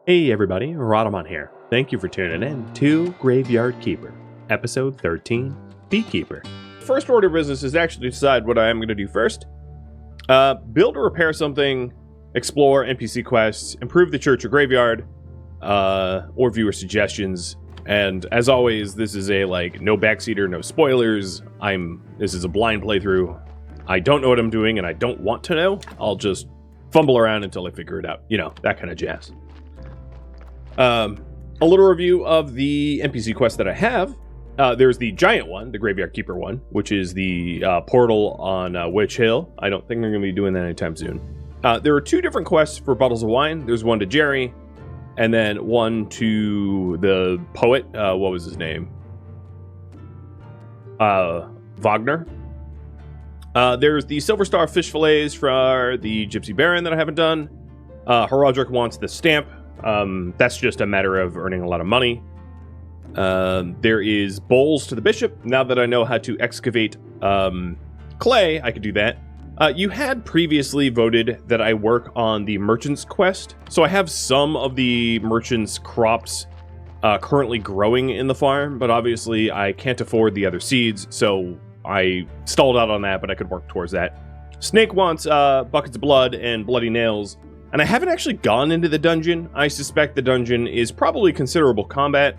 Hey everybody, Rhadamant here. Thank you for tuning in to Graveyard Keeper, episode 13, Beekeeper. First order of business is actually to decide what I am going to do first. Build or repair something, explore NPC quests, improve the church or graveyard, or viewer suggestions. And as always, this is a no backseater, no spoilers. This is a blind playthrough. I don't know what I'm doing and I don't want to know. I'll just fumble around until I figure it out. You know, that kind of jazz. A little review of the NPC quest that I have. There's the giant one, the Graveyard Keeper one, which is the portal on Witch Hill. I don't think they're going to be doing that anytime soon. There are two different quests for bottles of wine. There's one to Jerry, and then one to the poet. What was his name? Wagner. There's the Silver Star fish fillets for the Gypsy Baron that I haven't done. Heraldric wants the stamp. That's just a matter of earning a lot of money. There is bowls to the bishop. Now that I know how to excavate clay, I could do that. You had previously voted that I work on the merchant's quest, so I have some of the merchant's crops currently growing in the farm, but obviously I can't afford the other seeds, so I stalled out on that, but I could work towards that. Snake wants buckets of blood and bloody nails. And I haven't actually gone into the dungeon. I suspect the dungeon is probably considerable combat,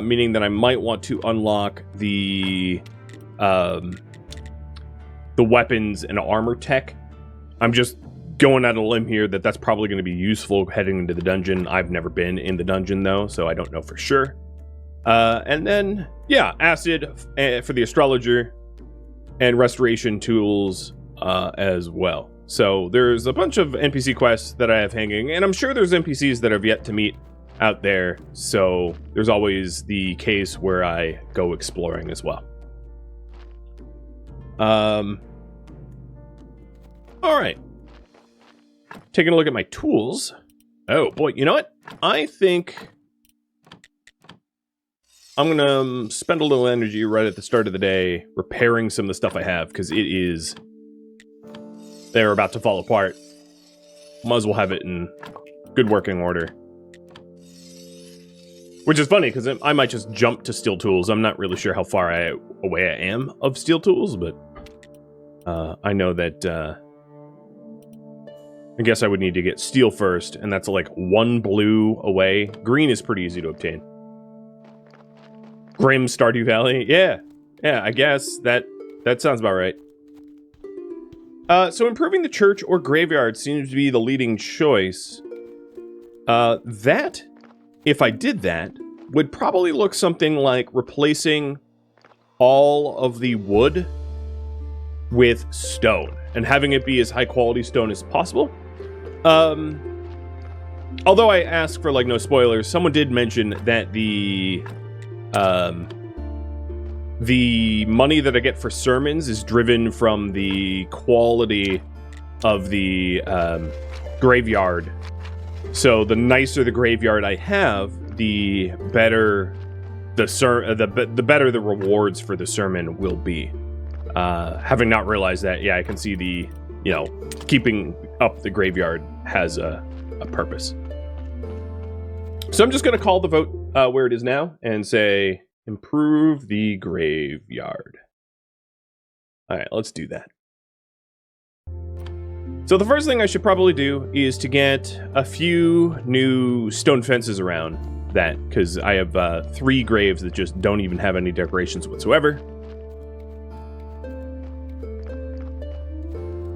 meaning that I might want to unlock the weapons and armor tech. I'm just going out on a limb here that that's probably going to be useful heading into the dungeon. I've never been in the dungeon, though, so I don't know for sure. And then, yeah, acid for the astrologer and restoration tools as well. So there's a bunch of NPC quests that I have hanging, and I'm sure there's NPCs that I've yet to meet out there, so there's always the case where I go exploring as well. Alright. Taking a look at my tools. Oh boy, you know what? I think I'm gonna spend a little energy right at the start of the day repairing some of the stuff I have, because they're about to fall apart. Might as well have it in good working order. Which is funny, because I might just jump to steel tools. I'm not really sure how far away I am of steel tools, but I know that I guess I would need to get steel first, and that's like 1 blue away. Green is pretty easy to obtain. Grim Stardew Valley? Yeah, I guess that sounds about right. So improving the church or graveyard seems to be the leading choice. That, if I did that, would probably look something like replacing all of the wood with stone and having it be as high quality stone as possible. Although I asked for no spoilers, someone did mention that the money that I get for sermons is driven from the quality of the graveyard. So the nicer the graveyard I have, the better the better the rewards for the sermon will be. Having not realized that, yeah, I can see the keeping up the graveyard has a purpose. So I'm just going to call the vote where it is now and say, improve the graveyard. Alright, let's do that. So the first thing I should probably do is to get a few new stone fences around that, because I have 3 graves that just don't even have any decorations whatsoever.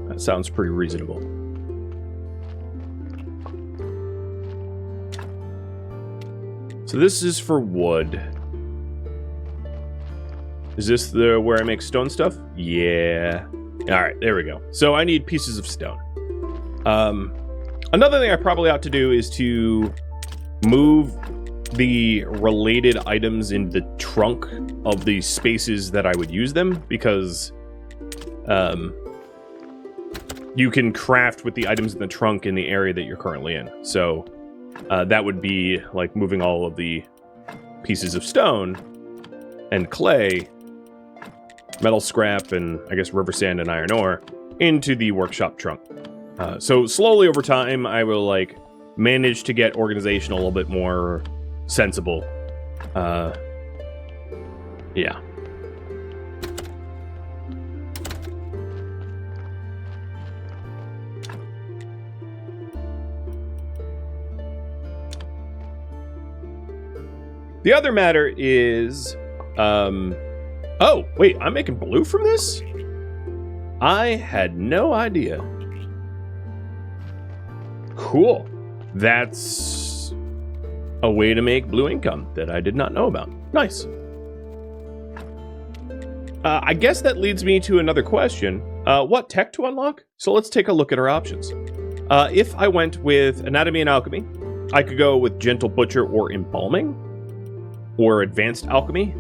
That sounds pretty reasonable. So this is for wood. Is this where I make stone stuff? Yeah. Alright, there we go. So I need pieces of stone. Another thing I probably ought to do is to move the related items in the trunk of the spaces that I would use them, because you can craft with the items in the trunk in the area that you're currently in. So that would be like moving all of the pieces of stone and clay, metal scrap, and I guess river sand and iron ore into the workshop trunk. So slowly over time, I will managed to get organization a little bit more sensible. Yeah. The other matter is, oh, wait, I'm making blue from this? I had no idea. Cool. That's a way to make blue income that I did not know about. Nice. I guess that leads me to another question. What tech to unlock? So let's take a look at our options. If I went with Anatomy and Alchemy, I could go with Gentle Butcher or Embalming, or Advanced Alchemy.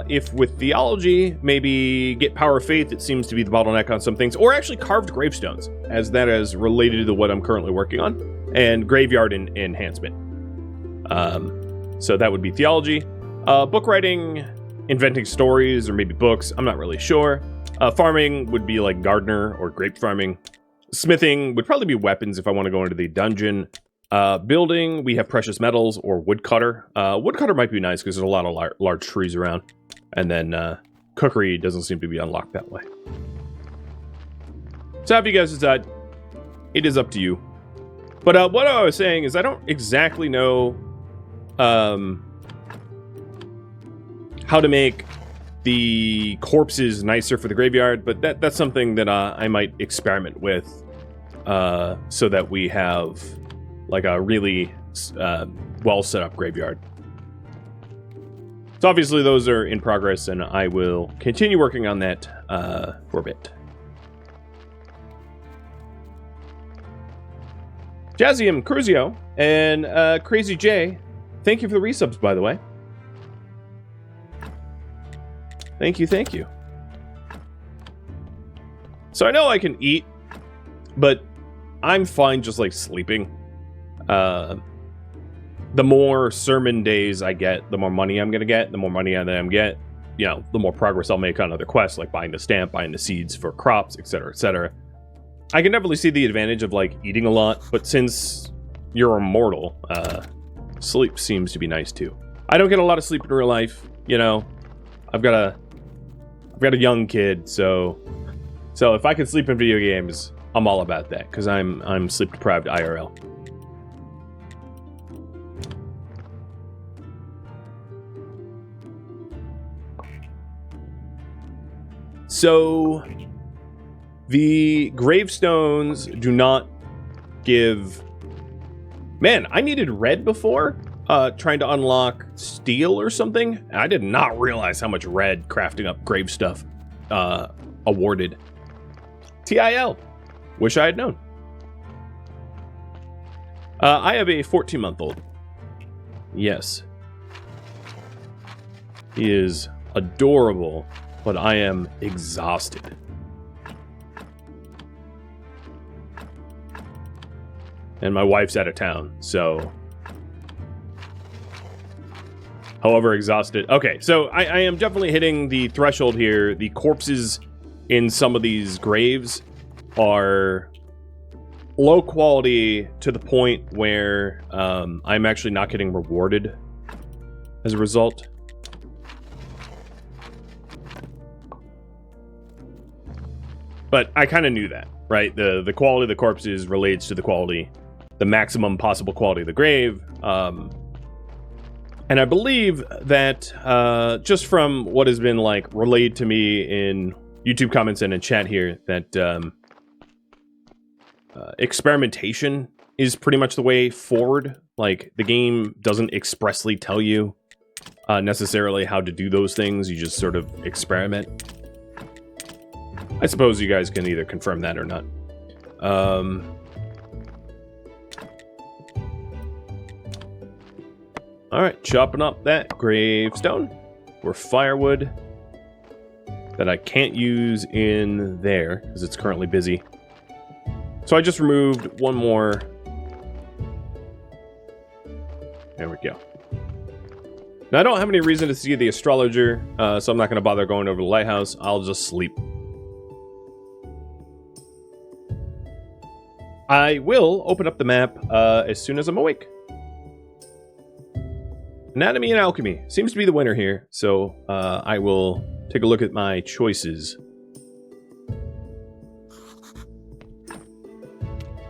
If with Theology, maybe get Power of Faith, it seems to be the bottleneck on some things, or actually Carved Gravestones, as that is related to what I'm currently working on, and Graveyard Enhancement. So that would be Theology. Book writing, inventing stories, or maybe books, I'm not really sure. Farming would be like gardener or grape farming. Smithing would probably be weapons if I want to go into the dungeon. Building, we have precious metals or woodcutter. Woodcutter might be nice because there's a lot of large trees around. And then cookery doesn't seem to be unlocked that way. So have you guys decide. It is up to you. But what I was saying is I don't exactly know how to make the corpses nicer for the graveyard, but that's something that I might experiment with so that we have like a really well set up graveyard. So obviously those are in progress, and I will continue working on that for a bit. Jazzium, Cruzio, and Crazy J, thank you for the resubs, by the way. Thank you, thank you. So I know I can eat, but I'm fine just like sleeping. The more sermon days I get, the more money I'm gonna get. The more money I get, you know, the more progress I'll make on other quests, like buying the stamp, buying the seeds for crops, etc., etc. I can definitely see the advantage of like eating a lot, but since you're immortal, sleep seems to be nice too. I don't get a lot of sleep in real life, you know. I've got a young kid, so if I can sleep in video games, I'm all about that because I'm sleep deprived IRL. So the gravestones do not give. Man, I needed red before. Trying to unlock steel or something. I did not realize how much red crafting up grave stuff awarded. TIL. Wish I had known. I have a 14-month-old. Yes. He is adorable, but I am exhausted. And my wife's out of town, so... However exhausted. Okay, so I am definitely hitting the threshold here. The corpses in some of these graves are low quality to the point where I'm actually not getting rewarded as a result. But I kind of knew that, right? The quality of the corpses relates to the maximum possible quality of the grave. And I believe that just from what has been like relayed to me in YouTube comments and in chat here, that experimentation is pretty much the way forward. Like the game doesn't expressly tell you necessarily how to do those things. You just sort of experiment. I suppose you guys can either confirm that or not. Alright, chopping up that gravestone or firewood that I can't use in there because it's currently busy. So I just removed one more. There we go. Now I don't have any reason to see the astrologer, so I'm not going to bother going over the lighthouse. I'll just sleep. I will open up the map as soon as I'm awake. Anatomy and alchemy seems to be the winner here, so I will take a look at my choices.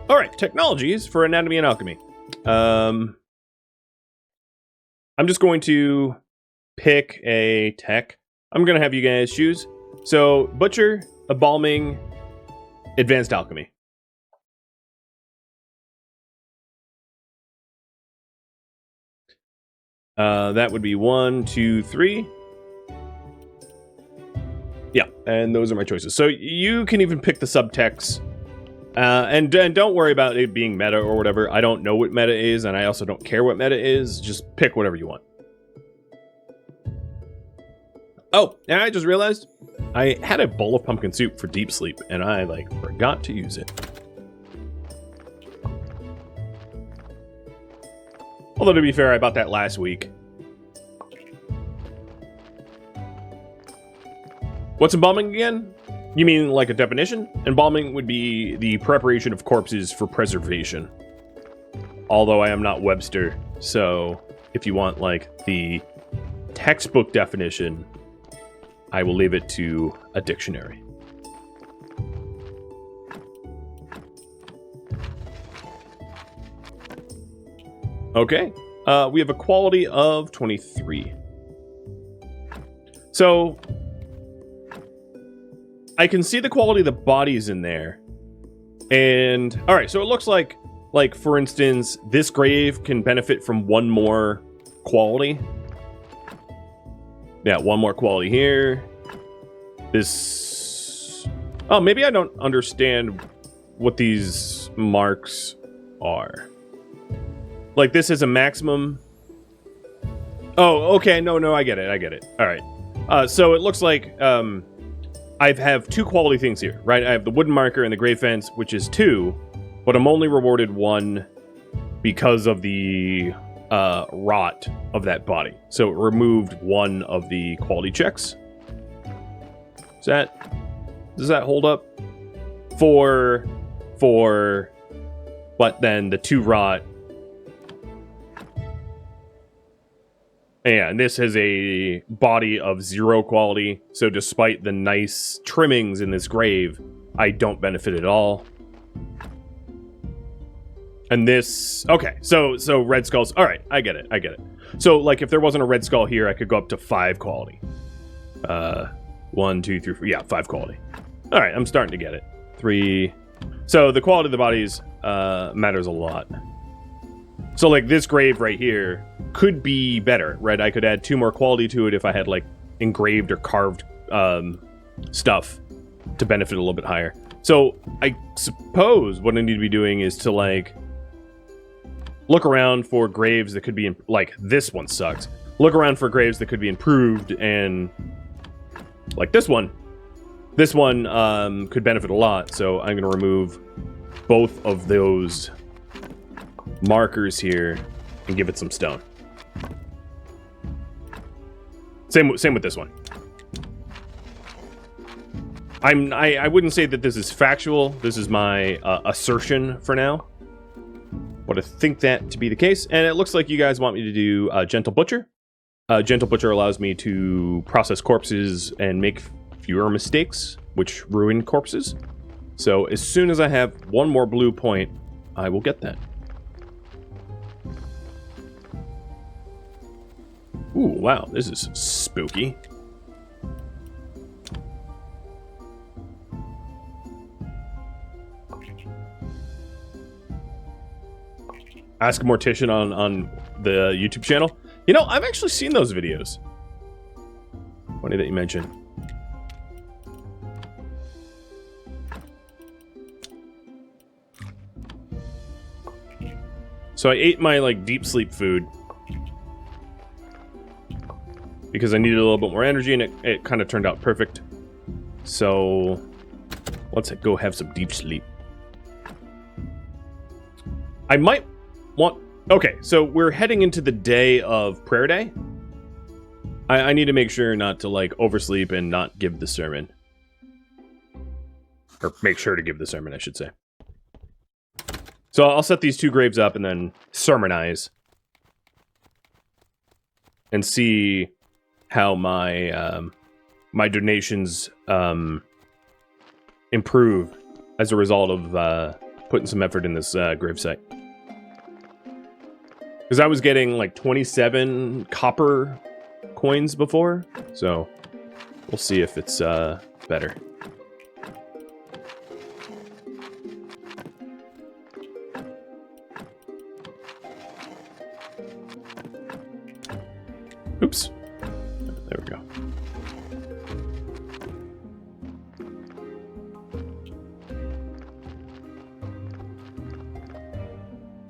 All right, technologies for anatomy and alchemy. I'm just going to pick a tech. I'm going to have you guys choose. So, butcher, embalming, advanced alchemy. That would be 1, 2, 3. Yeah, and those are my choices. So you can even pick the subtext. And don't worry about it being meta or whatever. I don't know what meta is, and I also don't care what meta is. Just pick whatever you want. Oh, and I just realized I had a bowl of pumpkin soup for deep sleep, and I, like, forgot to use it. Although, to be fair, I bought that last week. What's embalming again? You mean like a definition? Embalming would be the preparation of corpses for preservation. Although I am not Webster, so if you want, like, the textbook definition, I will leave it to a dictionary. Okay, we have a quality of 23. So, I can see the quality of the bodies in there. And, alright, so it looks like, for instance, this grave can benefit from one more quality. Yeah, one more quality here. This... Oh, maybe I don't understand what these marks are. Like, this is a maximum... Oh, okay, no, I get it. Alright. So it looks like, I have 2 quality things here, right? I have the wooden marker and the grave fence, which is 2, but I'm only rewarded 1 because of the rot of that body. So it removed 1 of the quality checks. Does that hold up? For what then? The 2 rot. Yeah, and this has a body of 0 quality, so despite the nice trimmings in this grave, I don't benefit at all. And this... Okay, so red skulls... Alright, I get it. So, like, if there wasn't a red skull here, I could go up to 5 quality. 1, 2, 3, 4... Yeah, 5 quality. Alright, I'm starting to get it. 3... So, the quality of the bodies matters a lot. So, like, this grave right here could be better, right? I could add 2 more quality to it if I had, like, engraved or carved stuff to benefit a little bit higher. So, I suppose what I need to be doing is to, like, look around for graves that could be, like, this one sucks. Look around for graves that could be improved, and, like, this one. This one could benefit a lot, so I'm going to remove both of those markers here and give it some stone. Same with this one. I wouldn't say that this is factual. This is my assertion for now. But I think that to be the case. And it looks like you guys want me to do Gentle Butcher. Gentle Butcher allows me to process corpses and make fewer mistakes, which ruin corpses. So as soon as I have 1 more blue point, I will get that. Ooh, wow, this is spooky. Ask a Mortician on the YouTube channel. You know, I've actually seen those videos. Funny that you mentioned. So I ate my, like, deep sleep food because I needed a little bit more energy, and it kind of turned out perfect. So let's go have some deep sleep. I might want... Okay, so we're heading into the day of prayer day. I need to make sure not to, like, oversleep and not give the sermon. Or make sure to give the sermon, I should say. So I'll set these 2 graves up and then sermonize. And see how my my donations improve as a result of putting some effort in this gravesite. Because I was getting like 27 copper coins before, so we'll see if it's better. Oops. There we go.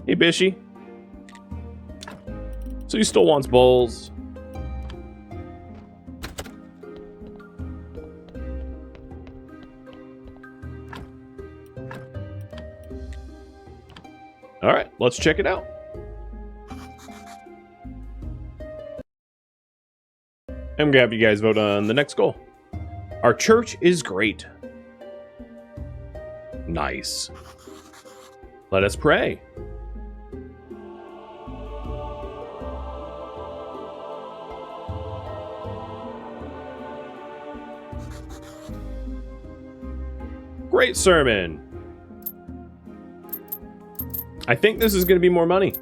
Hey, Bishy. So he still wants bowls. All right, let's check it out. I'm gonna have you guys vote on the next goal. Our church is great. Nice. Let us pray. Great sermon. I think this is going to be more money.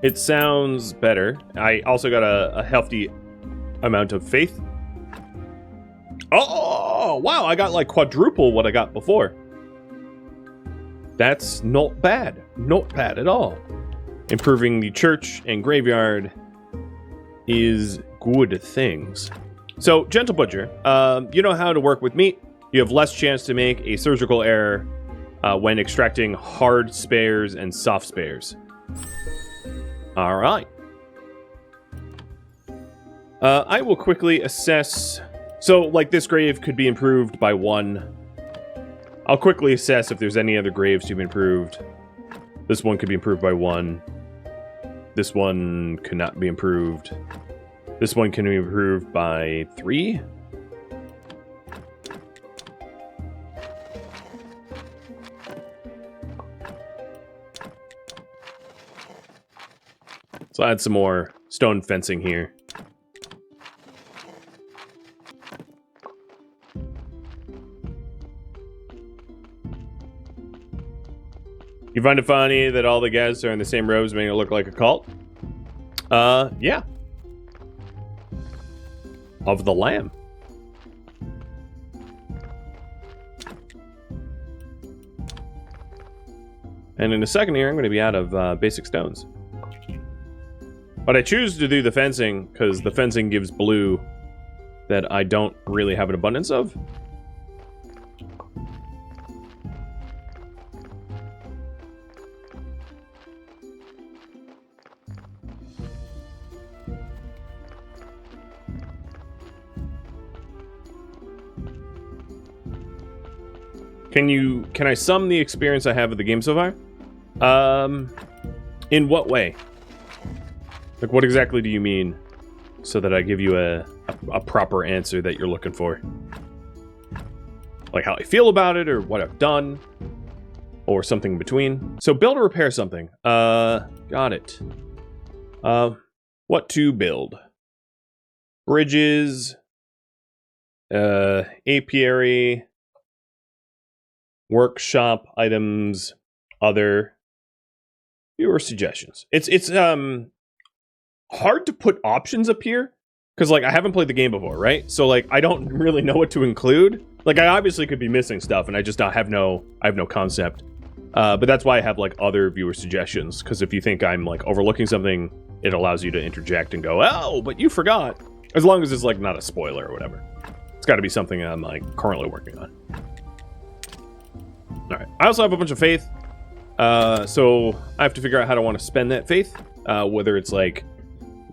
It sounds better. I also got a hefty amount of faith. Oh, wow. I got like quadruple what I got before. That's not bad. Not bad at all. Improving the church and graveyard is good things. So, Gentle Butcher, you know how to work with meat. You have less chance to make a surgical error when extracting hard spares and soft spares. All right. I will quickly assess. So, like, this grave could be improved by 1. I'll quickly assess if there's any other graves to be improved. This one could be improved by 1. This one could not be improved. This one can be improved by 3. So I'll add some more stone fencing here. You find it funny that all the guys are in the same robes, making it look like a cult? Yeah. Of the Lamb. And in a second here, I'm going to be out of basic stones. But I choose to do the fencing because the fencing gives blue that I don't really have an abundance of. Can I sum the experience I have of the game so far? In what way? Like, what exactly do you mean? So that I give you a proper answer that you're looking for. Like how I feel about it, or what I've done, or something in between. So build or repair something. Got it. What to build? Bridges. Apiary. Workshop items, other viewer suggestions. It's hard to put options up here because like I haven't played the game before, right? So like I don't really know what to include. Like I obviously could be missing stuff, and I just have no concept. But that's why I have like other viewer suggestions, because if you think I'm like overlooking something, it allows you to interject and go, oh, but you forgot. As long as it's like not a spoiler or whatever. It's got to be something I'm like currently working on. All right. I also have a bunch of faith, so I have to figure out how to want to spend that faith, whether it's like,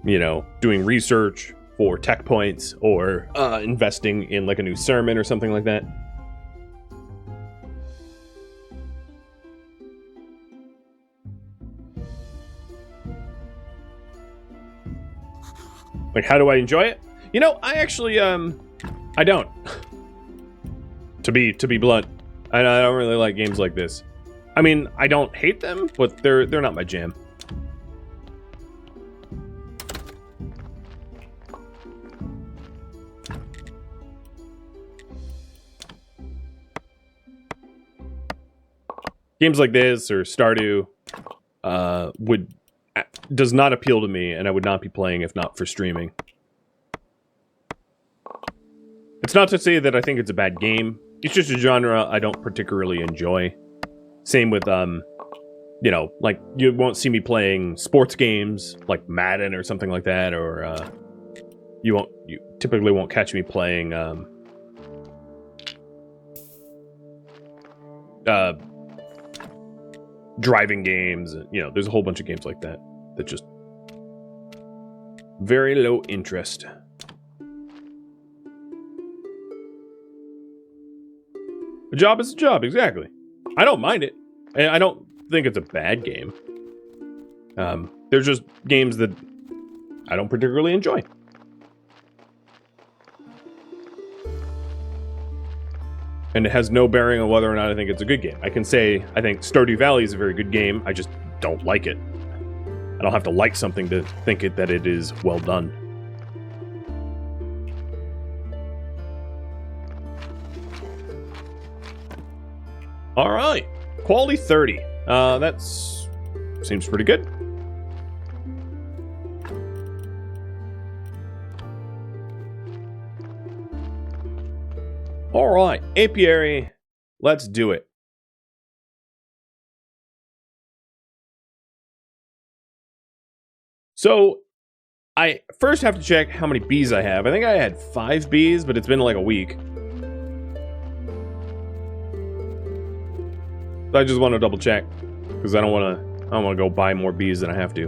you know, doing research for tech points or investing in like a new sermon or something like that. Like, how do I enjoy it? You know, I actually, I don't. To be blunt. I don't really like games like this. I mean, I don't hate them, but they're not my jam. Games like this or Stardew does not appeal to me, and I would not be playing if not for streaming. It's not to say that I think it's a bad game. It's just a genre I don't particularly enjoy. Same with, you know, like, you won't see me playing sports games, like Madden or something like that, or, you typically won't catch me playing, driving games. You know, there's a whole bunch of games like that just very low interest. A job is a job, exactly. I don't mind it. I don't think it's a bad game. There's just games that I don't particularly enjoy. And it has no bearing on whether or not I think it's a good game. I can say I think Stardew Valley is a very good game. I just don't like it. I don't have to like something to think that it is well done. All right, quality 30. That seems pretty good. All right, apiary, let's do it. So, I first have to check how many bees I have. I think I had 5 bees, but it's been like a week. I just want to double check because I don't want to go buy more bees than I have to.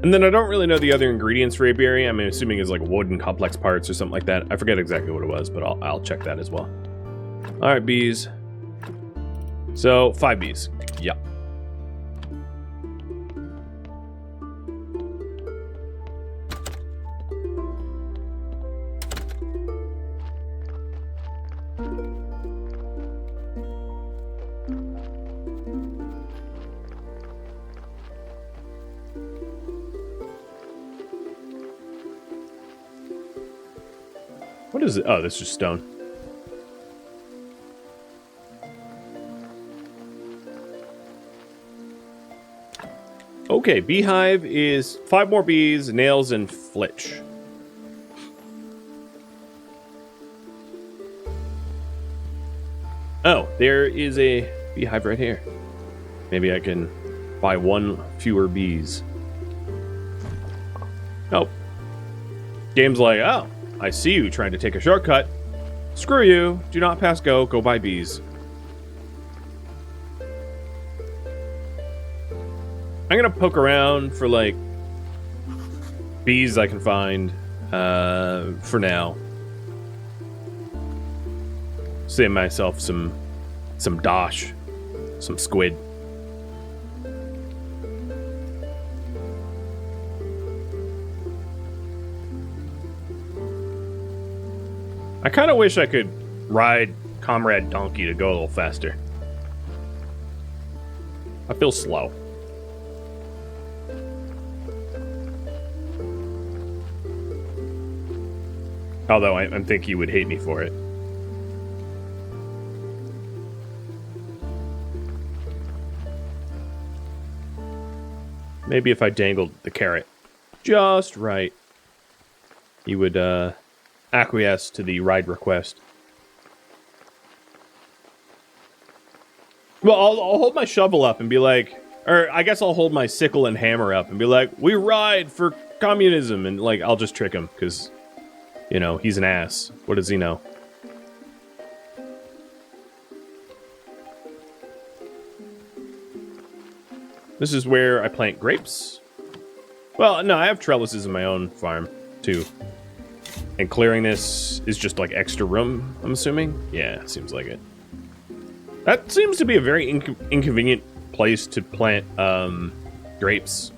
And then I don't really know the other ingredients for apiary. I'm assuming it's like wood and complex parts or something like that. I forget exactly what it was, but I'll check that as well. All right, bees. So 5 bees. Yep. What is it? Oh, this is stone. Okay, beehive is 5 more bees, nails, and flitch. Oh, there is a beehive right here. Maybe I can buy 1 fewer bees. Oh. Game's like, oh, I see you trying to take a shortcut. Screw you. Do not pass go. Go buy bees. I'm gonna poke around for, like, bees I can find, for now. Save myself some dosh. Some squid. I kind of wish I could ride Comrade Donkey to go a little faster. I feel slow. Although I think he would hate me for it. Maybe if I dangled the carrot just right, he would acquiesce to the ride request. Well, I'll hold my shovel up and be like, or I guess I'll hold my sickle and hammer up and be like, we ride for communism, and like I'll just trick him because, you know, he's an ass. What does he know? This is where I plant grapes. Well, no, I have trellises in my own farm too. And clearing this is just like extra room, I'm assuming? Yeah, seems like it. That seems to be a very inconvenient place to plant grapes.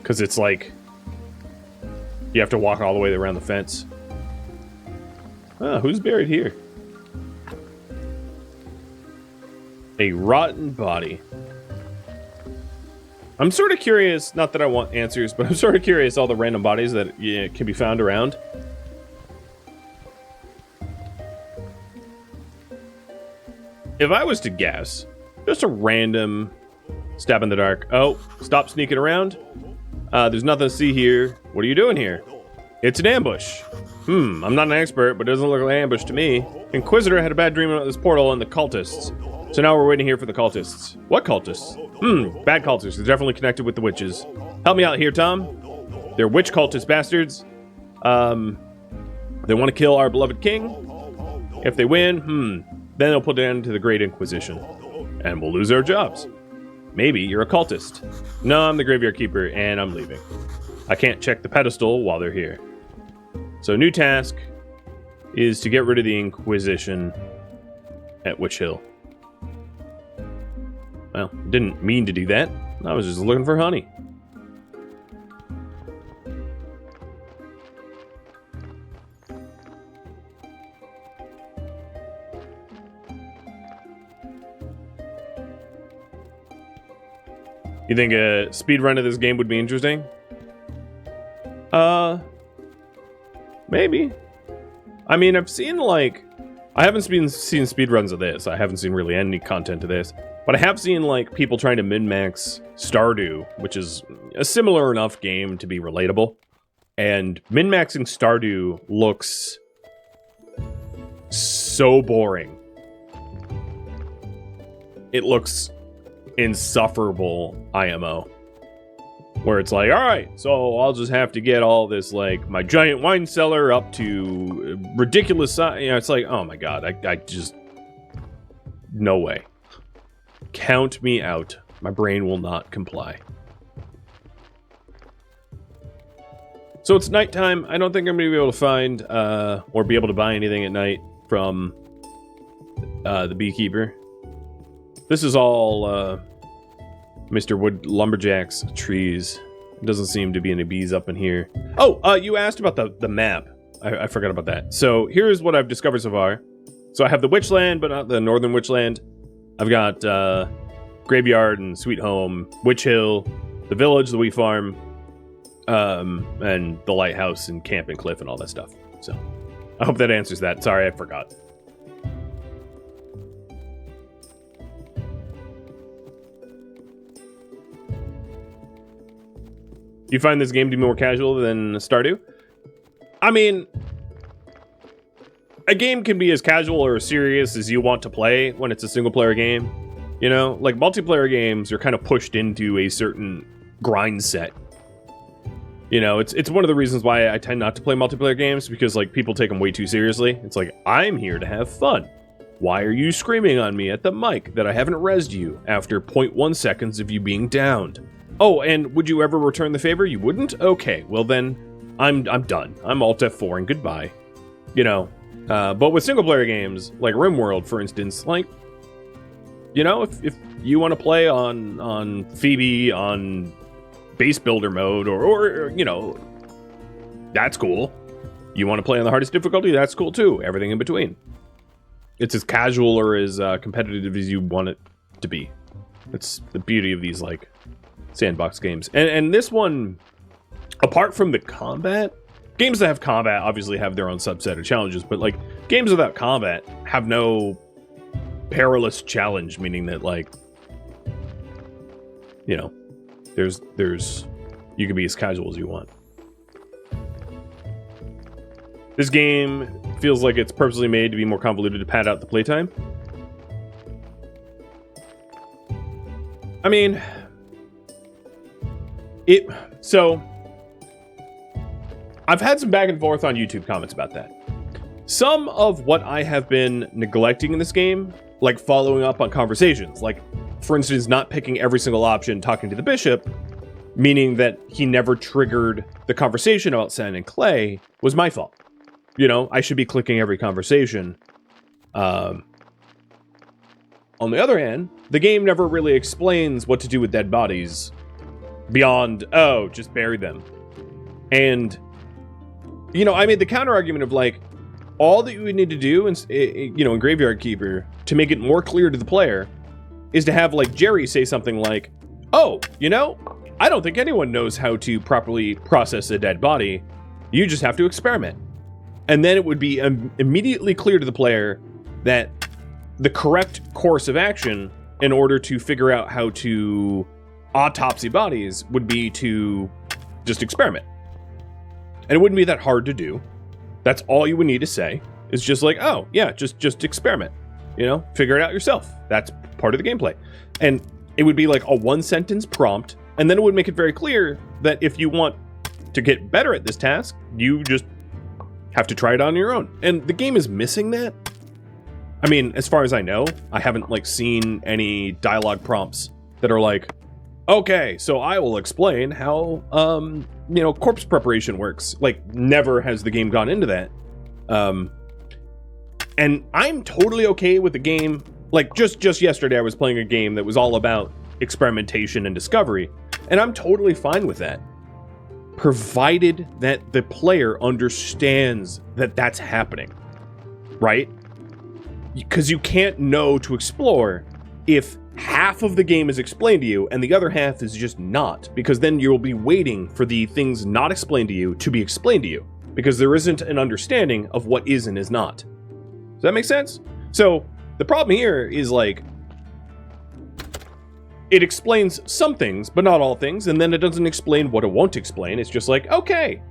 Because it's like you have to walk all the way around the fence. Ah, who's buried here? A rotten body. I'm sort of curious, not that I want answers, but I'm sort of curious all the random bodies that can be found around. If I was to guess, just a random stab in the dark. Oh, stop sneaking around. There's nothing to see here. What are you doing here? It's an ambush. I'm not an expert, but it doesn't look like an ambush to me. Inquisitor had a bad dream about this portal and the cultists. So now we're waiting here for the cultists. What cultists? Bad cultists. They're definitely connected with the witches. Help me out here, Tom. They're witch cultist bastards. They want to kill our beloved king. If they win, then they'll put it into the Great Inquisition. And we'll lose our jobs. Maybe you're a cultist. No, I'm the Graveyard Keeper, and I'm leaving. I can't check the pedestal while they're here. So new task is to get rid of the Inquisition at Witch Hill. Well, didn't mean to do that. I was just looking for honey. You think a speed run of this game would be interesting? Maybe. I mean, I've seen like... I haven't seen speedruns of this. I haven't seen really any content of this. But I have seen like people trying to min-max Stardew, which is a similar enough game to be relatable. And min-maxing Stardew looks so boring. It looks insufferable IMO. Where it's like, alright, so I'll just have to get all this, like, my giant wine cellar up to ridiculous size. You know, it's like, oh my god, I just... No way. Count me out. My brain will not comply. So it's nighttime. I don't think I'm going to be able to find, or be able to buy anything at night from the Beekeeper. This is all, Mr. Wood Lumberjack's trees. Doesn't seem to be any bees up in here. Oh, you asked about the map. I forgot about that. So here's what I've discovered so far. So I have the Witchland, but not the Northern Witchland. I've got Graveyard and Sweet Home, Witch Hill, the Village, the Wheat Farm, and the Lighthouse and Camp and Cliff and all that stuff. So I hope that answers that. Sorry, I forgot. You find this game to be more casual than Stardew? I mean, a game can be as casual or as serious as you want to play when it's a single-player game. You know, like multiplayer games are kind of pushed into a certain grind set. You know, it's one of the reasons why I tend not to play multiplayer games, because like people take them way too seriously. It's like, I'm here to have fun. Why are you screaming on me at the mic that I haven't rezzed you after 0.1 seconds of you being downed? Oh, and would you ever return the favor? You wouldn't? Okay, well then, I'm done. I'm Alt F4 and goodbye. You know, but with single-player games, like RimWorld, for instance, like, you know, if you want to play on Phoebe, on base builder mode, or, you know, that's cool. You want to play on the hardest difficulty? That's cool too. Everything in between. It's as casual or as competitive as you want it to be. It's the beauty of these, like, sandbox games. And this one, apart from the combat, games that have combat obviously have their own subset of challenges, but like games without combat have no perilous challenge, meaning that, like, you know, there's you can be as casual as you want. This game feels like it's purposely made to be more convoluted to pad out the playtime. I mean, so I've had some back and forth on YouTube comments about that. Some of what I have been neglecting in this game, like following up on conversations, like, for instance, not picking every single option, talking to the bishop, meaning that he never triggered the conversation about sand and clay, was my fault. You know, I should be clicking every conversation. On the other hand, the game never really explains what to do with dead bodies beyond, oh, just bury them. And, you know, I made the counter argument of like, all that you would need to do in Graveyard Keeper to make it more clear to the player is to have like Jerry say something like, oh, you know, I don't think anyone knows how to properly process a dead body. You just have to experiment. And then it would be immediately clear to the player that the correct course of action in order to figure out how to autopsy bodies would be to just experiment. And it wouldn't be that hard to do. That's all you would need to say. It's just like, oh, yeah, just experiment. You know, figure it out yourself. That's part of the gameplay. And it would be like a one-sentence prompt, and then it would make it very clear that if you want to get better at this task, you just have to try it on your own. And the game is missing that. I mean, as far as I know, I haven't like seen any dialogue prompts that are like, okay, so I will explain how, corpse preparation works. Like, never has the game gone into that. And I'm totally okay with the game. Like, just yesterday I was playing a game that was all about experimentation and discovery, and I'm totally fine with that, provided that the player understands that that's happening, right? Because you can't know to explore if half of the game is explained to you and the other half is just not, because then you'll be waiting for the things not explained to you to be explained to you, because there isn't an understanding of what is and is not. Does that make sense? So the problem here is like, it explains some things, but not all things, and then it doesn't explain what it won't explain. It's just like, okay.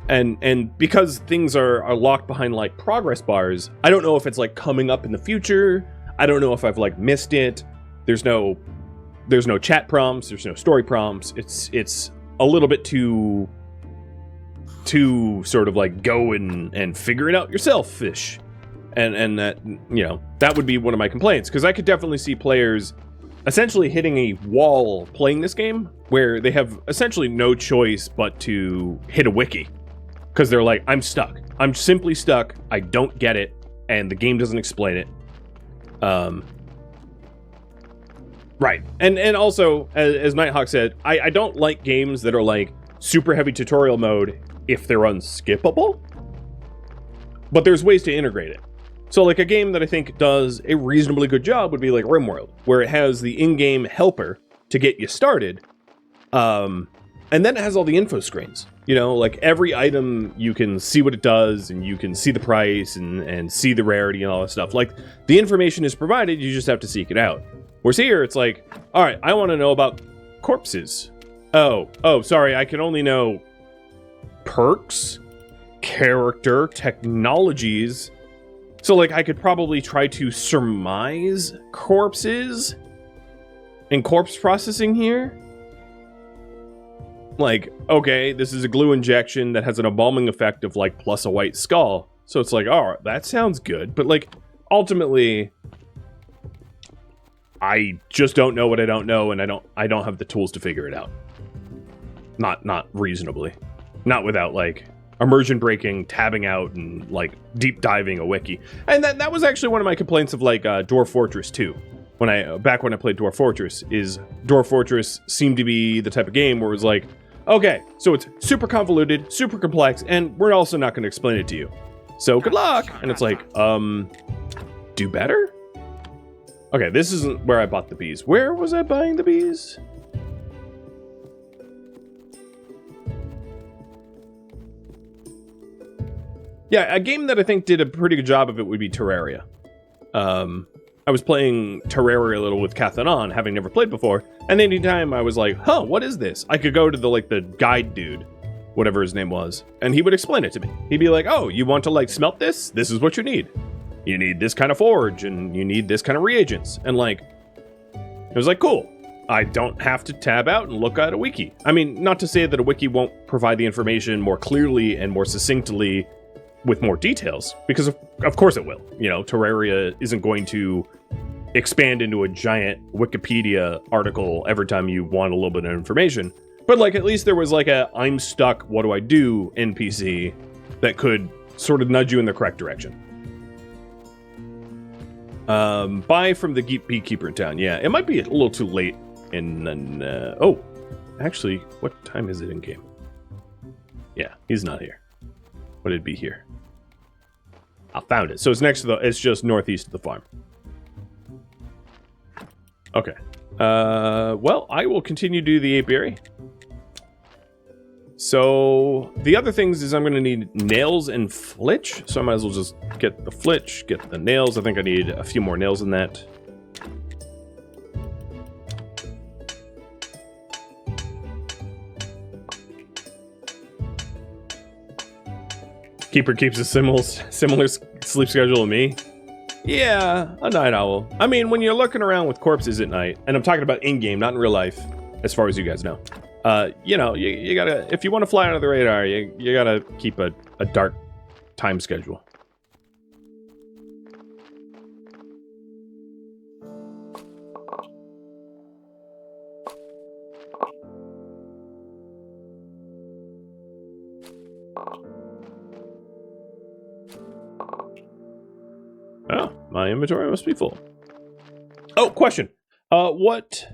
And because things are locked behind like progress bars, I don't know if it's like coming up in the future. I don't know if I've like missed it. There's no chat prompts, there's no story prompts. It's a little bit too sort of like go and figure it out yourself-ish. And that, you know, that would be one of my complaints, because I could definitely see players essentially hitting a wall playing this game where they have essentially no choice but to hit a wiki. Because they're like, I'm stuck. I'm simply stuck. I don't get it. And the game doesn't explain it. Right. And also, as Nighthawk said, I don't like games that are like super heavy tutorial mode if they're unskippable. But there's ways to integrate it. So like a game that I think does a reasonably good job would be like RimWorld, where it has the in-game helper to get you started. And then it has all the info screens. You know, like every item, you can see what it does, and you can see the price and see the rarity and all that stuff. Like, the information is provided, you just have to seek it out. Whereas here, it's like, all right, I want to know about corpses. Oh, sorry, I can only know perks, character, technologies. So, like, I could probably try to surmise corpses and corpse processing here. Like, okay, this is a glue injection that has an embalming effect of, like, plus a white skull. So it's like, all right, that sounds good. But, like, ultimately, I just don't know what I don't know, and I don't have the tools to figure it out. Not reasonably. Not without, like, immersion breaking, tabbing out, and, like, deep diving a wiki. And that was actually one of my complaints of, like, Dwarf Fortress 2. Back when I played Dwarf Fortress, is Dwarf Fortress seemed to be the type of game where it was like, okay, so it's super convoluted, super complex, and we're also not going to explain it to you. So good luck! And it's like, do better? Okay, this isn't where I bought the bees. Where was I buying the bees? Yeah, a game that I think did a pretty good job of it would be Terraria. I was playing Terraria a little with Catherine on, having never played before, and anytime I was like, huh, what is this? I could go to the guide dude, whatever his name was, and he would explain it to me. He'd be like, oh, you want to like smelt this? This is what you need. You need this kind of forge, and you need this kind of reagents. And like, it was like, cool. I don't have to tab out and look at a wiki. I mean, not to say that a wiki won't provide the information more clearly and more succinctly with more details, because of course it will. You know, Terraria isn't going to expand into a giant Wikipedia article every time you want a little bit of information. But like, at least there was like a I'm stuck, what do I do NPC that could sort of nudge you in the correct direction. Buy from the Beekeeper in town. Yeah, it might be a little too late. And then, Actually, what time is it in game? Yeah, he's not here. Would it be here? I found it. So it's next to it's just northeast of the farm. Okay. Well, I will continue to do the apiary. So the other things is I'm going to need nails and flitch. So I might as well just get the flitch, get the nails. I think I need a few more nails in that. Keeper keeps a similar sleep schedule to me. Yeah, a night owl. I mean, when you're lurking around with corpses at night, and I'm talking about in-game, not in real life, as far as you guys know. You know, you gotta, if you want to fly under the radar, you gotta keep a dark time schedule. Oh, my inventory must be full. Oh, question. What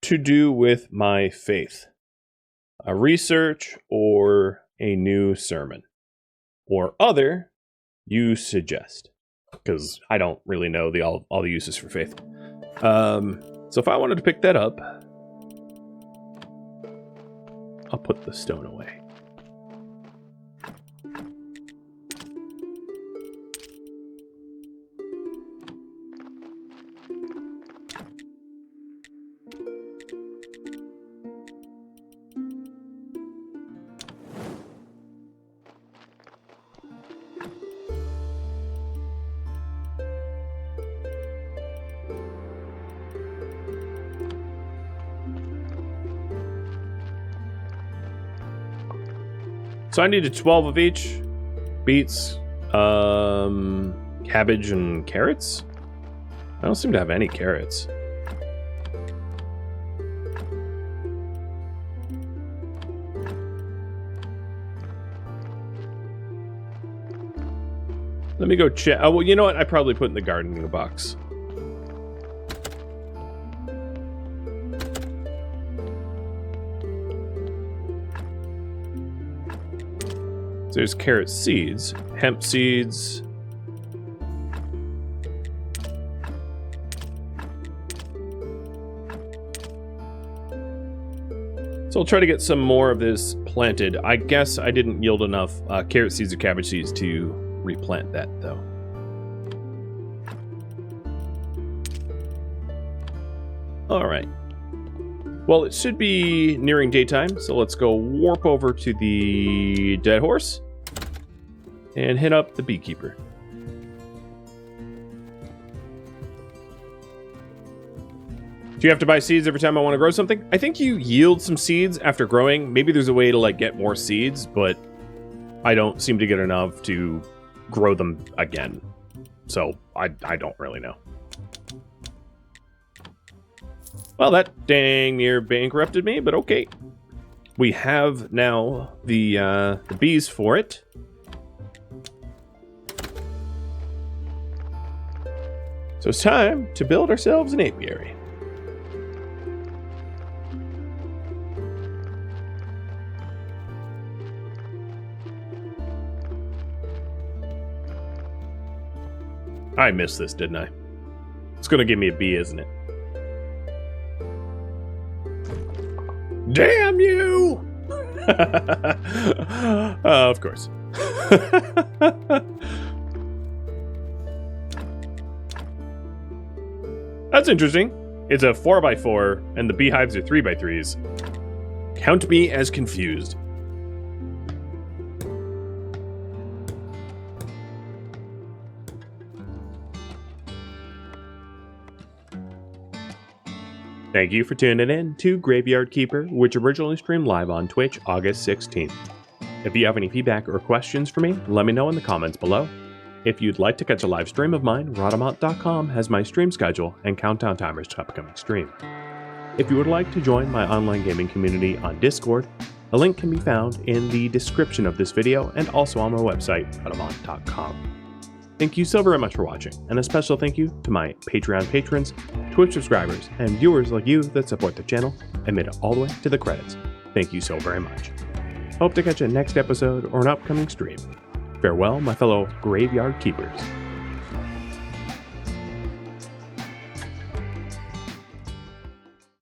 to do with my faith? A research or a new sermon? Or other you suggest? Because I don't really know all the uses for faith. So if I wanted to pick that up, I'll put the stone away. So I needed 12 of each. Beets, cabbage, and carrots? I don't seem to have any carrots. Let me go check. Oh, well, you know what? I probably put in the gardening box. So there's carrot seeds, hemp seeds. So I'll try to get some more of this planted. I guess I didn't yield enough carrot seeds or cabbage seeds to replant that, though. All right. Well, it should be nearing daytime, so let's go warp over to the dead horse and hit up the Beekeeper. Do you have to buy seeds every time I want to grow something? I think you yield some seeds after growing. Maybe there's a way to like get more seeds, but I don't seem to get enough to grow them again. So I don't really know. Well, that dang near bankrupted me, but okay. We have now the bees for it. So it's time to build ourselves an apiary. I missed this, didn't I? It's gonna give me a bee, isn't it? Damn you! Of course. That's interesting. It's a 4x4, and the beehives are 3x3s. Count me as confused. Thank you for tuning in to Graveyard Keeper, which originally streamed live on Twitch August 16th. If you have any feedback or questions for me, let me know in the comments below. If you'd like to catch a live stream of mine, Rhadamant.com has my stream schedule and countdown timers to upcoming stream. If you would like to join my online gaming community on Discord, a link can be found in the description of this video and also on my website, Rhadamant.com. Thank you so very much for watching, and a special thank you to my Patreon patrons, Twitch subscribers, and viewers like you that support the channel and made it all the way to the credits. Thank you so very much. Hope to catch you next episode or an upcoming stream. Farewell, my fellow Graveyard Keepers.